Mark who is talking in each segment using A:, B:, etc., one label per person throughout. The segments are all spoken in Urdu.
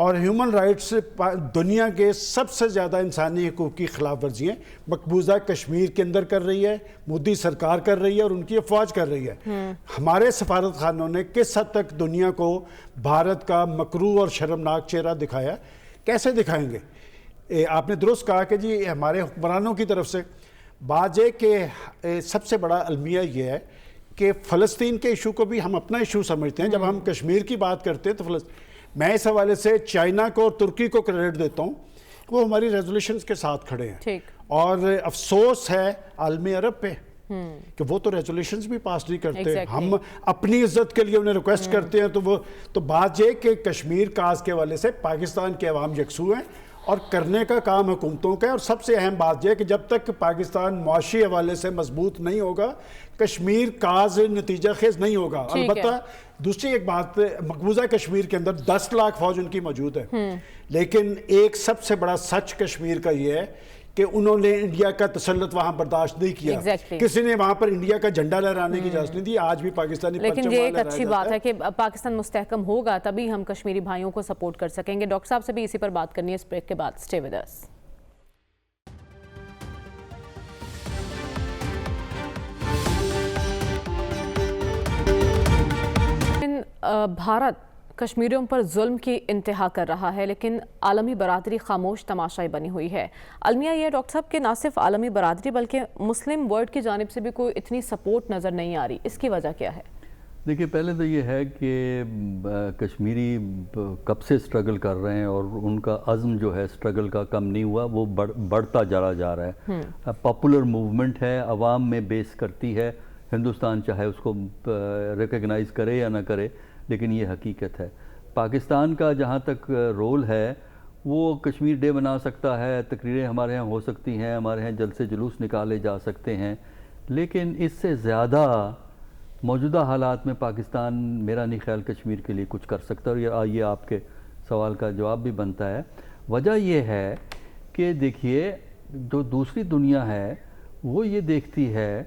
A: اور ہیومن رائٹس دنیا کے سب سے زیادہ انسانی حقوق کی خلاف ورزیاں مقبوضہ کشمیر کے اندر کر رہی ہے، مودی سرکار کر رہی ہے اور ان کی افواج کر رہی ہے۔ ہمارے سفارت خانوں نے کس حد تک دنیا کو بھارت کا مکروہ اور شرمناک چہرہ دکھایا، کیسے دکھائیں گے؟ آپ نے درست کہا کہ جی ہمارے حکمرانوں کی طرف سے بات یہ کہ سب سے بڑا المیہ یہ ہے کہ فلسطین کے ایشو کو بھی ہم اپنا ایشو سمجھتے ہیں۔ جب ہم کشمیر کی بات کرتے ہیں تو میں اس حوالے سے چائنا کو اور ترکی کو کریڈٹ دیتا ہوں، وہ ہماری ریزولوشنز کے ساتھ کھڑے ہیں، اور افسوس ہے عالم عرب پہ کہ وہ تو ریزولوشنز بھی پاس نہیں کرتے۔ ہم اپنی عزت کے لیے انہیں ریکویسٹ کرتے ہیں تو بات یہ کہ کشمیر کاز کے حوالے سے پاکستان کے عوام یکسو ہیں اور کرنے کا کام حکومتوں کا ہے۔ اور سب سے اہم بات یہ کہ جب تک پاکستان معاشی حوالے سے مضبوط نہیں ہوگا کشمیر کاز نتیجہ خیز نہیں ہوگا۔ البتہ دوسری ایک بات، مقبوضہ کشمیر کے اندر 10 لاکھ فوج ان کی موجود ہے، لیکن ایک سب سے بڑا سچ کشمیر کا یہ ہے کہ انہوں نے انڈیا کا تسلط وہاں برداشت نہیں کیا، کسی نے وہاں پر انڈیا کا جھنڈا لہرانے کی اجازت نہیں دی۔ آج بھی پاکستانی
B: لیکن یہ ایک اچھی بات ہے کہ پاکستان مستحکم ہوگا تبھی ہم کشمیری بھائیوں کو سپورٹ کر سکیں گے۔ ڈاکٹر صاحب سے بھی اسی پر بات کرنی ہے اس بریک کے بعد، اسٹے ود اس۔ بھارت کشمیریوں پر ظلم کی انتہا کر رہا ہے، لیکن عالمی برادری خاموش تماشائی بنی ہوئی ہے۔ المیہ یہ ڈاکٹر صاحب کہ نہ صرف عالمی برادری بلکہ مسلم ورلڈ کی جانب سے بھی کوئی اتنی سپورٹ نظر نہیں آ رہی، اس کی وجہ کیا ہے؟
C: دیکھیے پہلے تو یہ ہے کہ کشمیری کب سے سٹرگل کر رہے ہیں اور ان کا عزم جو ہے سٹرگل کا کم نہیں ہوا، وہ بڑھتا جا رہا ہے۔ پاپولر موومنٹ ہے، عوام میں بیس کرتی ہے، ہندوستان چاہے اس کو ریکگنائز کرے یا نہ کرے، لیکن یہ حقیقت ہے۔ پاکستان کا جہاں تک رول ہے وہ کشمیر ڈے بنا سکتا ہے، تقریریں ہمارے ہاں ہو سکتی ہیں، ہمارے ہاں جلسے جلوس نکالے جا سکتے ہیں، لیکن اس سے زیادہ موجودہ حالات میں پاکستان میرا نہیں خیال کشمیر کے لیے کچھ کر سکتا، اور یہ آپ کے سوال کا جواب بھی بنتا ہے۔ وجہ یہ ہے کہ دیکھیے جو دوسری دنیا ہے وہ یہ دیکھتی ہے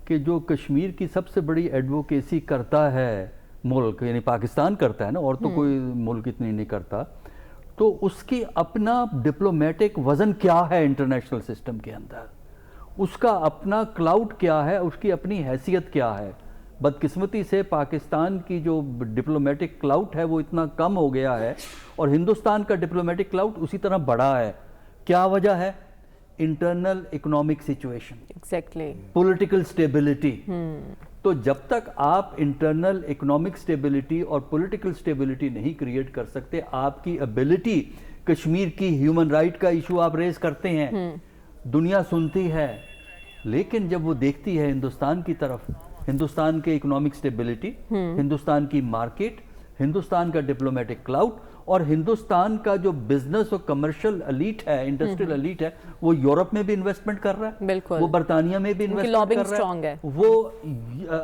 C: کہ جو کشمیر کی سب سے بڑی ایڈوکیسی کرتا ہے ملک، یعنی پاکستان کرتا ہے نا، اور تو کوئی ملک اتنی نہیں کرتا، تو اس کی اپنا ڈپلومیٹک وزن کیا ہے انٹرنیشنل سسٹم کے اندر، اس کا اپنا کلاؤڈ کیا ہے، اس کی اپنی حیثیت کیا ہے۔ بدقسمتی سے پاکستان کی جو ڈپلومیٹک کلاؤڈ ہے وہ اتنا کم ہو گیا ہے اور ہندوستان کا ڈپلومیٹک کلاؤڈ اسی طرح بڑا ہے۔ کیا وجہ ہے؟ Internal economic situation, political stability. تو جب تک آپ انٹرنل اکنامک سٹیبلٹی اور پولیٹیکل سٹیبلٹی نہیں کریٹ کر سکتے، آپ کی ایبلٹی کشمیر کی ہیومن رائٹ کا ایشو آپ ریز کرتے ہیں، دنیا سنتی ہے، لیکن جب وہ دیکھتی ہے ہندوستان کی طرف، ہندوستان کے اکنامک سٹیبلٹی، ہندوستان کی مارکیٹ، ہندوستان کا ڈپلومیٹک کلاؤڈ اور ہندوستان کا جو بزنس اور کمرشل ایلیٹ ہے، انڈسٹریل ایلیٹ ہے، وہ یورپ میں بھی انویسٹمنٹ کر رہا ہے، وہ برطانیہ میں بھی انویسٹمنٹ کر رہا ہے، وہ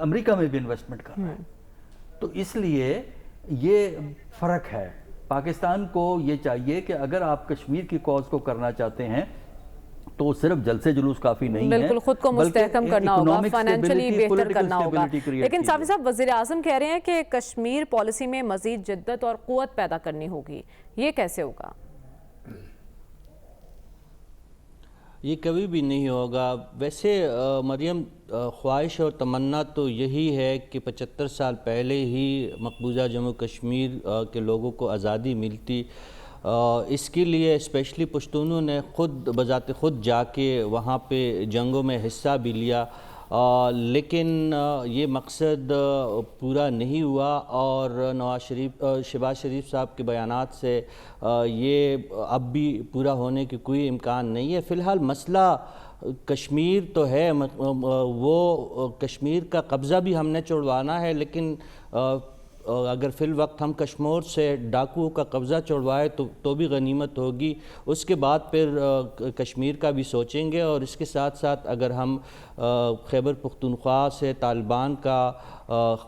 C: امریکہ میں بھی انویسٹمنٹ کر رہا ہے۔ تو اس لیے یہ فرق ہے۔ پاکستان کو یہ چاہیے کہ اگر آپ کشمیر کی کاز کو کرنا چاہتے ہیں تو صرف جلسے جلوس کافی نہیں ہے،
B: بالکل خود کو مستحکم کرنا ہوگا، فائنینشلی بہتر کرنا ہوگا۔ لیکن صافی صاحب وزیر اعظم کہہ رہے ہیں کہ کشمیر پالیسی میں مزید جدت اور قوت پیدا کرنی ہوگی، یہ کیسے ہوگا؟
D: یہ کبھی بھی نہیں ہوگا۔ ویسے مریم خواہش اور تمنا تو یہی ہے کہ 75 سال پہلے ہی مقبوضہ جموں کشمیر کے لوگوں کو آزادی ملتی۔ اس کے لیے اسپیشلی پشتونوں نے خود بذات خود جا کے وہاں پہ جنگوں میں حصہ بھی لیا، لیکن یہ مقصد پورا نہیں ہوا، اور شہباز شریف صاحب کے بیانات سے یہ اب بھی پورا ہونے کی کوئی امکان نہیں ہے۔ فی الحال مسئلہ کشمیر تو ہے، وہ کشمیر کا قبضہ بھی ہم نے چھڑوانا ہے، لیکن اگر فی الوقت ہم کشمور سے ڈاکوؤں کا قبضہ چھڑوائے تو بھی غنیمت ہوگی۔ اس کے بعد پھر کشمیر کا بھی سوچیں گے، اور اس کے ساتھ ساتھ اگر ہم خیبر پختونخوا سے طالبان کا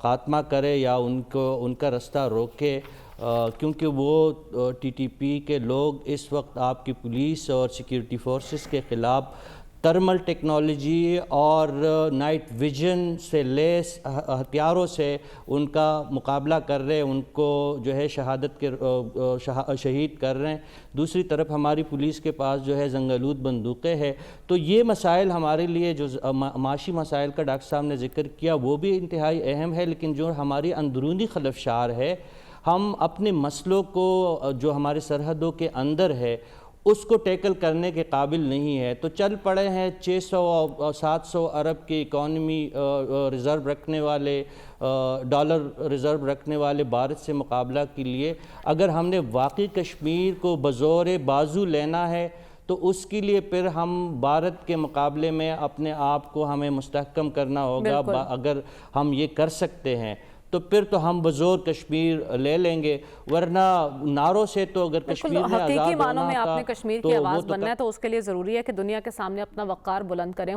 D: خاتمہ کریں یا ان کا رستہ روکے، کیونکہ وہ ٹی ٹی پی کے لوگ اس وقت آپ کی پولیس اور سیکیورٹی فورسز کے خلاف ترمل ٹیکنالوجی اور نائٹ ویژن سے لیس ہتھیاروں سے ان کا مقابلہ کر رہے ہیں، ان کو جو ہے شہادت کے شہید کر رہے ہیں. دوسری طرف ہماری پولیس کے پاس جو ہے زنگآلود بندوقیں ہیں. تو یہ مسائل ہمارے لیے جو معاشی مسائل کا ڈاکٹر صاحب نے ذکر کیا وہ بھی انتہائی اہم ہے، لیکن جو ہماری اندرونی خلفشار ہے، ہم اپنے مسئلوں کو جو ہمارے سرحدوں کے اندر ہے اس کو ٹیکل کرنے کے قابل نہیں ہے. تو چل پڑے ہیں 600-700 ارب کی اکانومی ریزرو رکھنے والے، ڈالر ریزرو رکھنے والے بھارت سے مقابلہ کے لیے. اگر ہم نے واقعی کشمیر کو بزور بازو لینا ہے تو اس کے لیے پھر ہم بھارت کے مقابلے میں اپنے آپ کو ہمیں مستحکم کرنا ہوگا. اگر ہم یہ کر سکتے ہیں تو پھر تو ہم بزور کشمیر لے لیں گے، ورنہ نعروں سے تو اگر کشمیر میں آزاد
B: حقیقی معنوں میں
D: ہونا
B: آپ
D: تھا
B: نے کشمیر کی آواز بننا ہے تو اس کے لیے ضروری ہے کہ دنیا کے سامنے اپنا وقار بلند کریں.